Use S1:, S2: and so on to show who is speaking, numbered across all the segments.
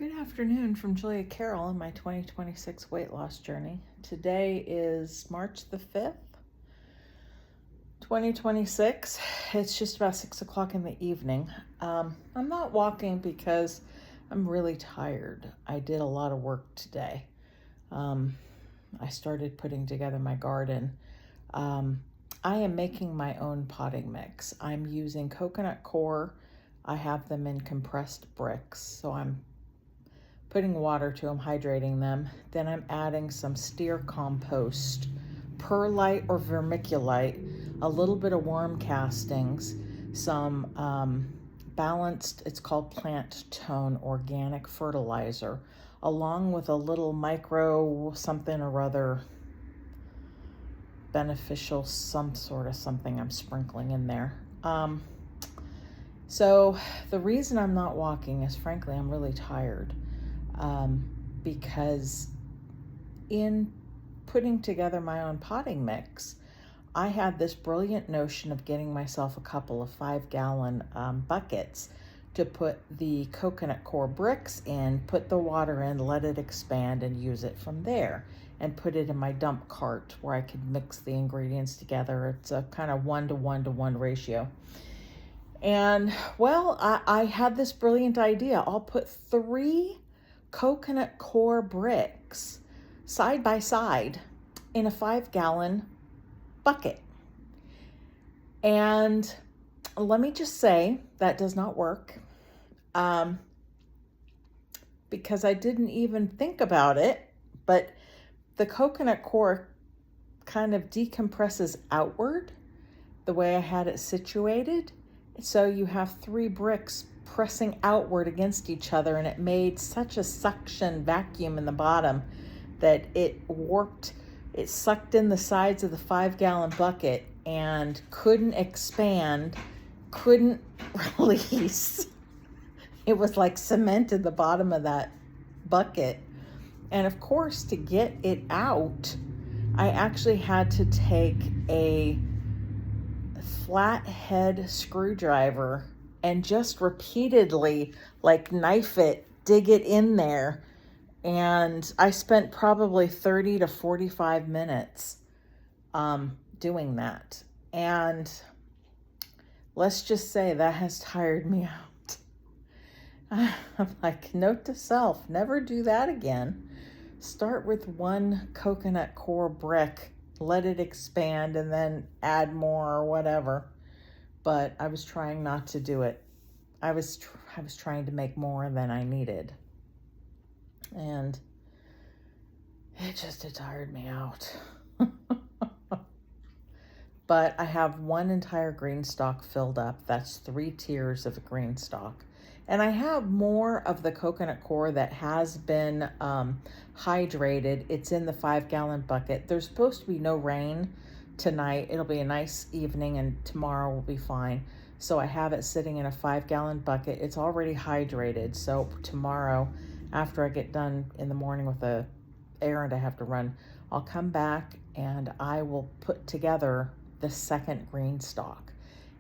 S1: Good afternoon from Julia Carroll on my 2026 weight loss journey. Today is March the 5th, 2026. It's just about 6 o'clock in the evening. I'm not walking because I'm really tired. I did a lot of work today. I started putting together my garden. I am making my own potting mix. I'm using coconut coir. I have them in compressed bricks, so I'm putting water to them, hydrating them. Then I'm adding some steer compost, perlite or vermiculite, a little bit of worm castings, some balanced, it's called Plant Tone organic fertilizer, along with a little micro something or other beneficial, some sort of something I'm sprinkling in there. So the reason I'm not walking is frankly, I'm really tired. Because in putting together my own potting mix, I had this brilliant notion of getting myself a couple of 5-gallon buckets to put the coconut coir bricks in, put the water in, let it expand, and use it from there, and put it in my dump cart where I could mix the ingredients together. It's a kind of 1-to-1-to-1 ratio. And well, I had this brilliant idea. I'll put 3 coconut coir bricks side by side in a 5-gallon bucket. And let me just say that does not work, because I didn't even think about it, but the coconut coir kind of decompresses outward the way I had it situated. So you have 3 bricks pressing outward against each other, and it made such a suction vacuum in the bottom that it sucked in the sides of the 5-gallon bucket and couldn't expand, couldn't release. It was like cement in the bottom of that bucket. And of course, to get it out, I actually had to take a flathead screwdriver and just repeatedly knife it, dig it in there. And I spent probably 30 to 45 minutes doing that. And let's just say that has tired me out. I'm like, note to self, never do that again. Start with 1 coconut coir brick, let it expand, and then add more or whatever. But I was trying not to do it. I was trying to make more than I needed. And it tired me out. But I have 1 entire green stalk filled up. That's 3 tiers of a green stalk. And I have more of the coconut coir that has been hydrated. It's in the 5-gallon bucket. There's supposed to be no rain tonight. It'll be a nice evening, and tomorrow will be fine. So I have it sitting in a 5-gallon bucket. It's already hydrated. So tomorrow, after I get done in the morning with the errand I have to run, I'll come back and I will put together the 2nd green stalk.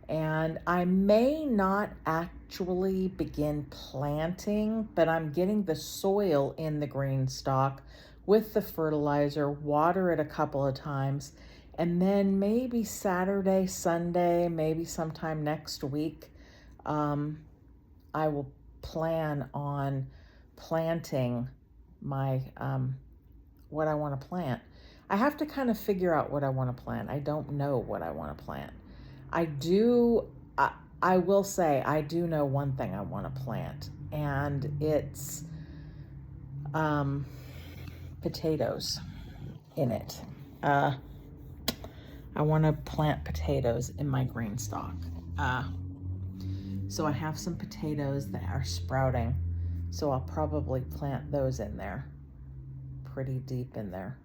S1: And I may not actually begin planting, but I'm getting the soil in the green stalk with the fertilizer, water it a couple of times, and then maybe Saturday, Sunday, maybe sometime next week, I will plan on planting my what I want to plant. I have to kind of figure out what I want to plant. I don't know what I want to plant. I will say I do know one thing I want to plant, and it's potatoes in it. I want to plant potatoes in my green stalk. So I have some potatoes that are sprouting, so I'll probably plant those in there, pretty deep in there.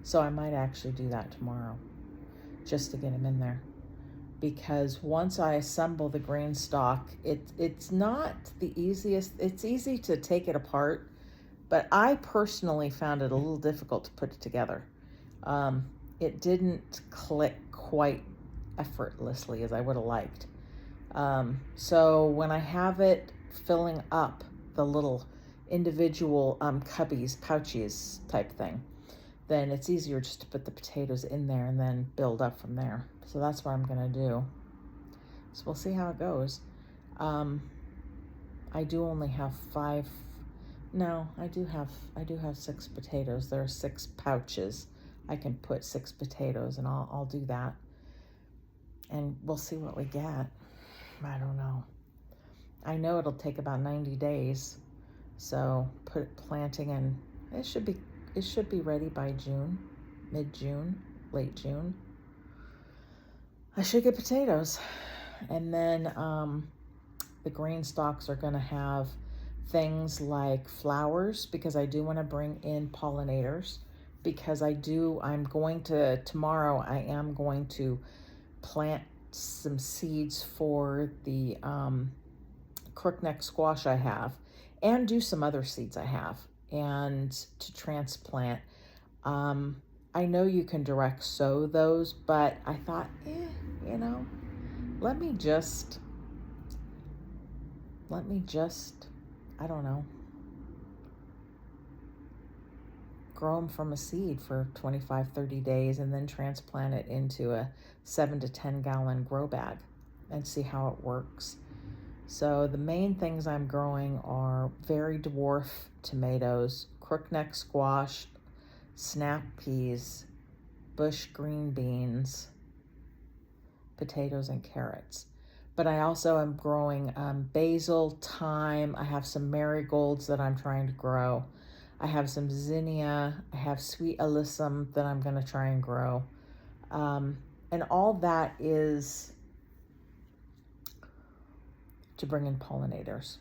S1: So I might actually do that tomorrow, just to get them in there. Because once I assemble the green stalk, it's not the easiest. It's easy to take it apart, but I personally found it a little difficult to put it together. It didn't click quite effortlessly as I would have liked. So when I have it filling up the little individual cubbies, pouches type thing, then it's easier just to put the potatoes in there and then build up from there. So that's what I'm gonna do. So we'll see how it goes. I do only have five. No, I do have 6 potatoes. There are 6 pouches. I can put 6 potatoes, and I'll do that, and we'll see what we get. I don't know. I know it'll take about 90 days. So planting, and it should be ready by June, mid-June, late June. I should get potatoes. And then the grain stalks are going to have things like flowers, because I do want to bring in pollinators, because tomorrow I am going to plant some seeds for the crookneck squash I have, and do some other seeds I have, and to transplant. I know you can direct sow those, but I thought, let me just, I don't know, grow them from a seed for 25, 30 days and then transplant it into a 7 to 10 gallon grow bag and see how it works. So the main things I'm growing are very dwarf tomatoes, crookneck squash, snap peas, bush green beans, potatoes, and carrots. But I also am growing basil, thyme. I have some marigolds that I'm trying to grow. I have some zinnia. I have sweet alyssum that I'm going to try and grow. And all that is to bring in pollinators.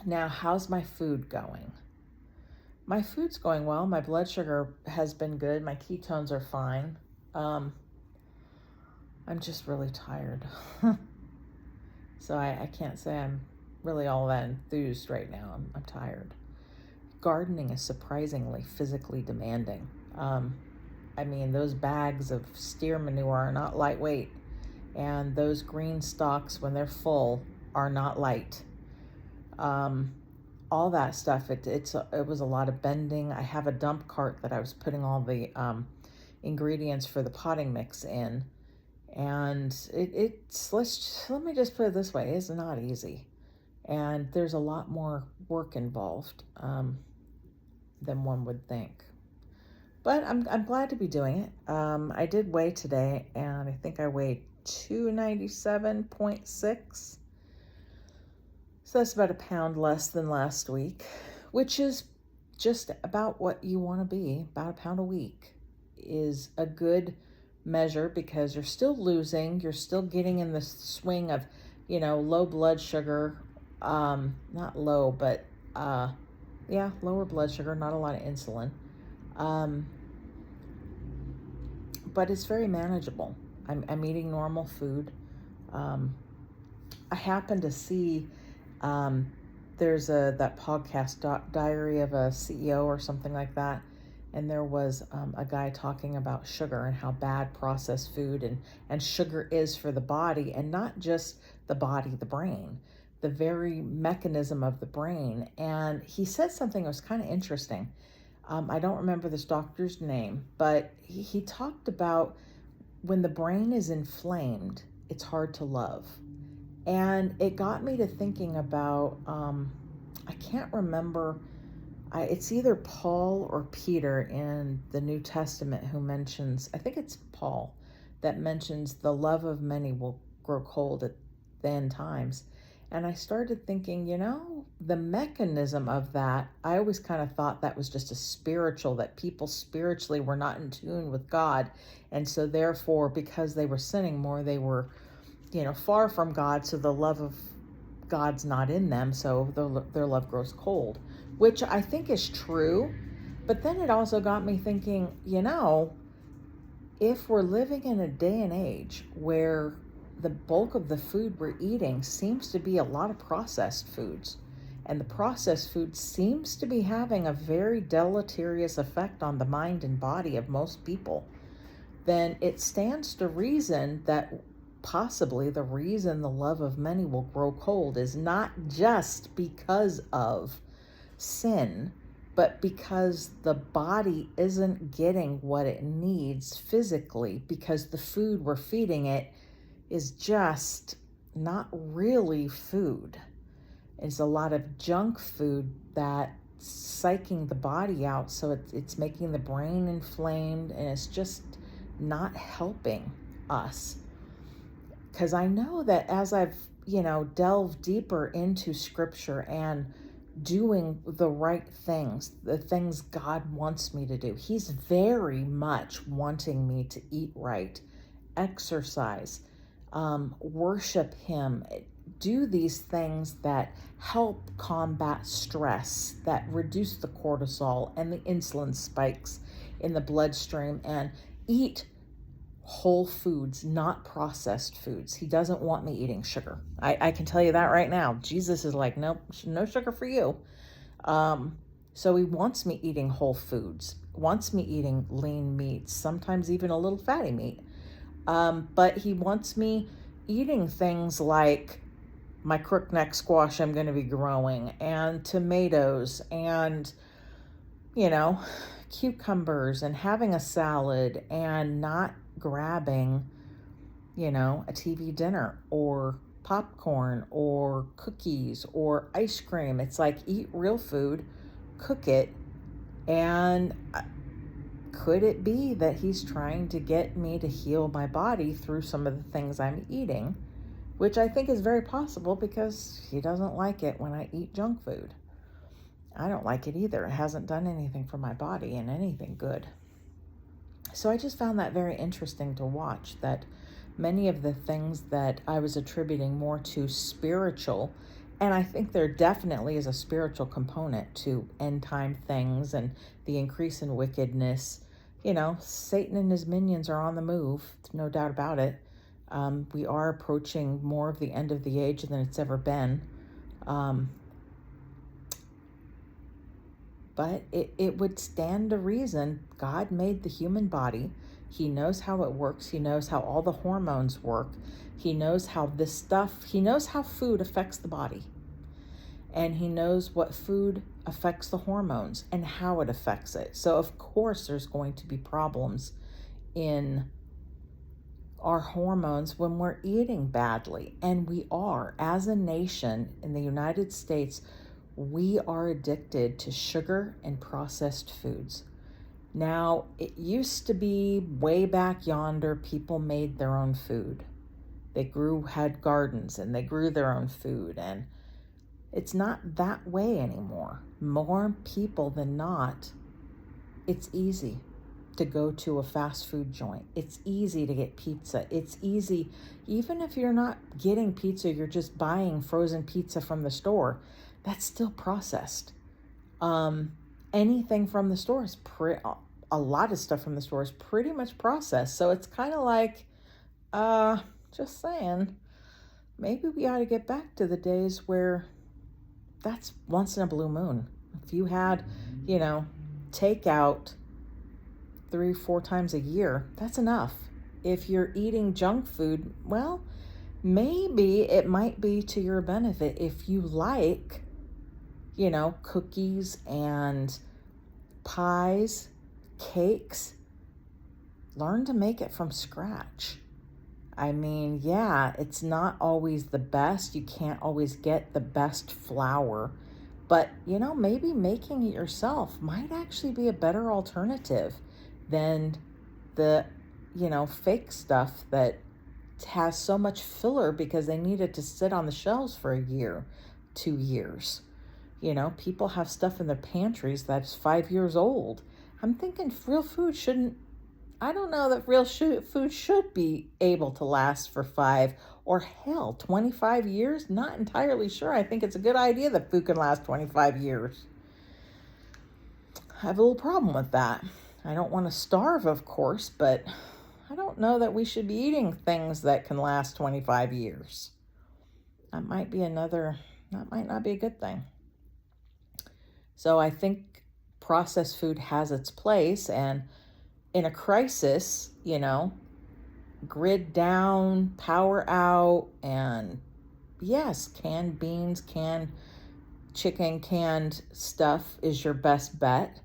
S1: Now, how's my food going? My food's going well. My blood sugar has been good. My ketones are fine. I'm just really tired. So I can't say I'm really all that enthused right now. I'm tired. Gardening is surprisingly physically demanding. Those bags of steer manure are not lightweight, and those green stalks, when they're full, are not light. All that stuff, it was a lot of bending. I have a dump cart that I was putting all the ingredients for the potting mix in, and let me just put it this way, it's not easy, and there's a lot more work involved than one would think. But I'm glad to be doing it. I did weigh today, and I think I weighed 297.6. So that's about a pound less than last week, which is just about what you want to be. About a pound a week is a good measure, because you're still losing, you're still getting in the swing of, low blood sugar, not low, but lower blood sugar, not a lot of insulin. But it's very manageable. I'm eating normal food. I happen to see there's that podcast, Diary of a CEO or something like that, and there was a guy talking about sugar and how bad processed food and sugar is for the body, and not just the body, the brain, the very mechanism of the brain. And he said something that was kind of interesting. I don't remember this doctor's name, but he talked about when the brain is inflamed, it's hard to love. And it got me to thinking about, I can't remember, it's either Paul or Peter in the New Testament who mentions, I think it's Paul, that mentions the love of many will grow cold at the end times. And I started thinking, the mechanism of that, I always kind of thought that was just that people spiritually were not in tune with God. And so therefore, because they were sinning more, they were, far from God. So the love of God's not in them. So their love grows cold, which I think is true. But then it also got me thinking, if we're living in a day and age where the bulk of the food we're eating seems to be a lot of processed foods, and the processed food seems to be having a very deleterious effect on the mind and body of most people, then it stands to reason that possibly the reason the love of many will grow cold is not just because of sin, but because the body isn't getting what it needs physically, because the food we're feeding it is just not really food. It's a lot of junk food that's psyching the body out, so it's making the brain inflamed, and it's just not helping us. Because I know that as I've, delved deeper into scripture and doing the right things, the things God wants me to do, He's very much wanting me to eat right, exercise, worship Him, do these things that help combat stress, that reduce the cortisol and the insulin spikes in the bloodstream, and eat whole foods, not processed foods. He doesn't want me eating sugar. I can tell you that right now. Jesus is like, nope, no sugar for you. So He wants me eating whole foods, wants me eating lean meats, sometimes even a little fatty meat. But He wants me eating things like my crookneck squash I'm going to be growing, and tomatoes, and, cucumbers, and having a salad, and not grabbing, a TV dinner or popcorn or cookies or ice cream. It's like, eat real food, cook it. And could it be that He's trying to get me to heal my body through some of the things I'm eating, which I think is very possible, because He doesn't like it when I eat junk food. I don't like it either. It hasn't done anything for my body and anything good. So I just found that very interesting to watch, that many of the things that I was attributing more to spiritual, and I think there definitely is a spiritual component to end time things and the increase in wickedness. Satan and his minions are on the move, no doubt about it. We are approaching more of the end of the age than it's ever been. But it would stand to reason. God made the human body. He knows how it works. He knows how all the hormones work. He knows how He knows how food affects the body. And He knows what food affects the hormones and how it affects it. So of course there's going to be problems in our hormones when we're eating badly. And we are, as a nation in the United States, we are addicted to sugar and processed foods. Now, it used to be way back yonder, people made their own food. They had gardens, and they grew their own food. And it's not that way anymore. More people than not, it's easy to go to a fast food joint. It's easy to get pizza. It's easy, even if you're not getting pizza, you're just buying frozen pizza from the store. That's still processed. Anything from the store is a lot of stuff from the store is pretty much processed. So it's kind of like, just saying, maybe we ought to get back to the days where that's once in a blue moon. If you had, takeout 3-4 times a year, that's enough. If you're eating junk food, well, maybe it might be to your benefit if you like, cookies and pies, cakes. Learn to make it from scratch. I mean, yeah, it's not always the best. You can't always get the best flour. But, maybe making it yourself might actually be a better alternative than the, fake stuff that has so much filler because they need it to sit on the shelves for a year, 2 years. People have stuff in their pantries that's 5 years old. I'm thinking real food I don't know that food should be able to last for 5 or hell, 25 years. Not entirely sure. I think it's a good idea that food can last 25 years. I have a little problem with that. I don't want to starve, of course, but I don't know that we should be eating things that can last 25 years. That might not be a good thing. So I think processed food has its place, and in a crisis, grid down, power out, and yes, canned beans, canned chicken, canned stuff is your best bet.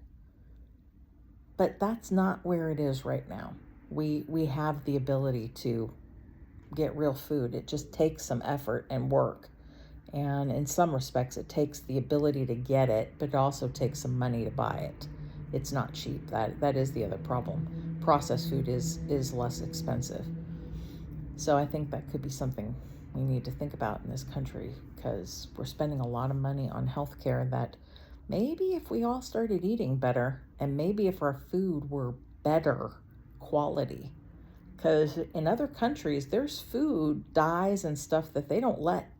S1: But that's not where it is right now. We have the ability to get real food. It just takes some effort and work. And in some respects, it takes the ability to get it, but it also takes some money to buy it. It's not cheap. That is the other problem. Processed food is less expensive. So I think that could be something we need to think about in this country, because we're spending a lot of money on healthcare that maybe if we all started eating better, and maybe if our food were better quality, because in other countries, there's food, dyes, and stuff that they don't let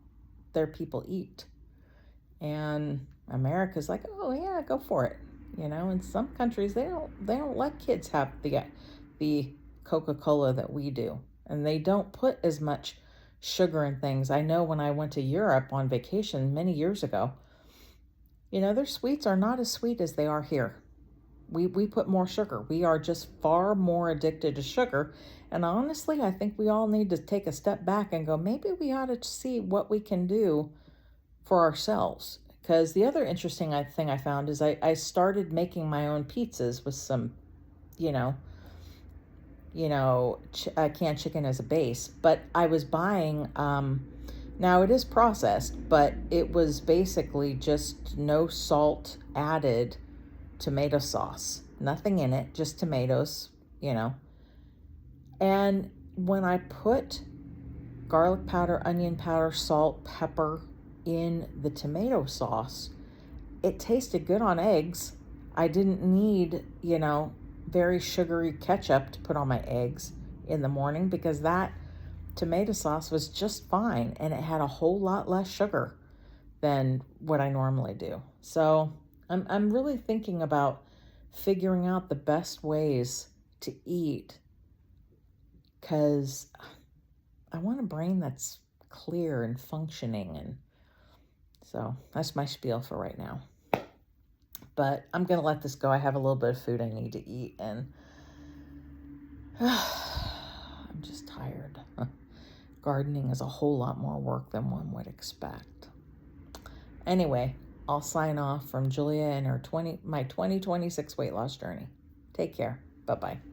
S1: their people eat. And America's like, oh yeah, go for it. In some countries they don't let kids have the Coca-Cola that we do. And they don't put as much sugar in things. I know when I went to Europe on vacation many years ago, their sweets are not as sweet as they are here. We put more sugar. We are just far more addicted to sugar. And honestly, I think we all need to take a step back and go, maybe we ought to see what we can do for ourselves. Because the other interesting thing I found is I started making my own pizzas with some, canned chicken as a base. But I was buying, now it is processed, but it was basically just no salt added tomato sauce. Nothing in it, just tomatoes. And when I put garlic powder, onion powder, salt, pepper in the tomato sauce, it tasted good on eggs. I didn't need, very sugary ketchup to put on my eggs in the morning, because that tomato sauce was just fine, and it had a whole lot less sugar than what I normally do. So I'm really thinking about figuring out the best ways to eat, because I want a brain that's clear and functioning. And so that's my spiel for right now. But I'm going to let this go. I have a little bit of food I need to eat, and I'm just tired. Gardening is a whole lot more work than one would expect. Anyway, I'll sign off from Julia and my 2026 weight loss journey. Take care. Bye-bye.